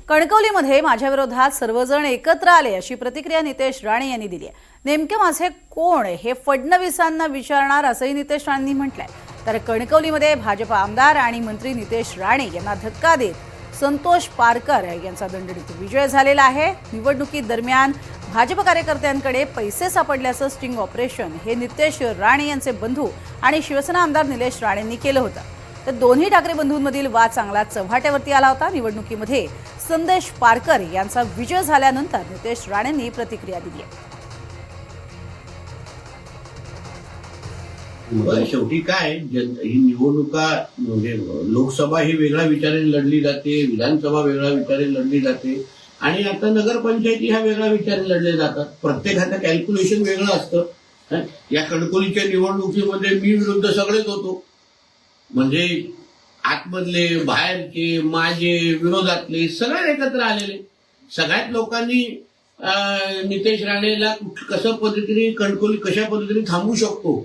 कणकवलीमध्ये माझ्या विरोधात सर्वजण एकत्र आले अशी प्रतिक्रिया नितेश राणे यांनी दिली आहे। नेमके माझे कोण हे फडणवीसांना विचारणार असंही नितेश राणेंनी म्हटलंय। तर कणकवलीमध्ये भाजपा आमदार आणि मंत्री नितेश राणे यांना धक्का देत संतोष पारकर यांचा दणदणीत विजय झालेला आहे। निवडणुकीदरम्यान भाजप कार्यकर्त्यांकडे पैसे सापडल्याचं स्टिंग ऑपरेशन हे नितेश राणे यांचे बंधू आणि शिवसेना आमदार निलेश राणेंनी केलं होतं। तर दोन्ही ठाकरे बंधूंमधील वाद चांगला चव्हाट्यावरती आला होता। निवडणुकीमध्ये संदेश पारकर यांचा विजय झाल्यानंतर नितेश राणेंनी प्रतिक्रिया दिली आहे। शेवटी काय ही निवडणुका म्हणजे लोकसभा ही वेगळ्या विचाराने लढली जाते, विधानसभा वेगळ्या विचाराने लढली जाते आणि आता नगरपंचायती ह्या वेगळ्या विचाराने लढले जातात। प्रत्येकाचं कॅल्क्युलेशन वेगळं असतं। या कणकवलीच्या निवडणुकीमध्ये मी विरुद्ध सगळेच होतो, म्हणजे आतमधले बाहेरचे माझे विरोधातले सगळे एकत्र आलेले। सगळ्यात लोकांनी नितेश राणेला कसं पद्धतीने कणकवली कशा पद्धतीने थांबू शकतो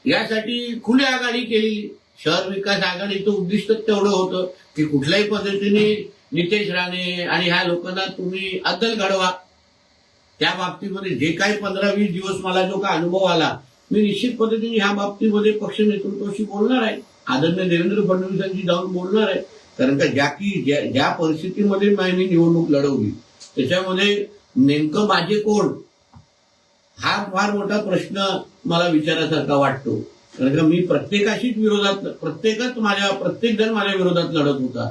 यासाठी खुली आघाडी केली। शहर विकास आघाडीचं उद्दिष्ट तेवढं होतं की कुठल्याही पद्धतीने नितेश राणे आणि ह्या लोकांना तुम्ही अद्दल घडवा। त्या बाबतीमध्ये जे काही 15-20 दिवस मला जो काय अनुभव आला, मी निश्चित पद्धतीने ह्या बाबतीमध्ये पक्ष नेतृत्वाशी बोलणार आहे, आदरणीय देवेंद्र फडणवीसांशी जाऊन बोलणार आहे। कारण का ज्या परिस्थितीमध्ये मी निवडणूक लढवली त्याच्यामध्ये नेमकं माझे कोण हा फार मोठा प्रश्न मला विचारासारखा वाटतो। कारण का मी प्रत्येक जण माझ्या विरोधात लढत होता।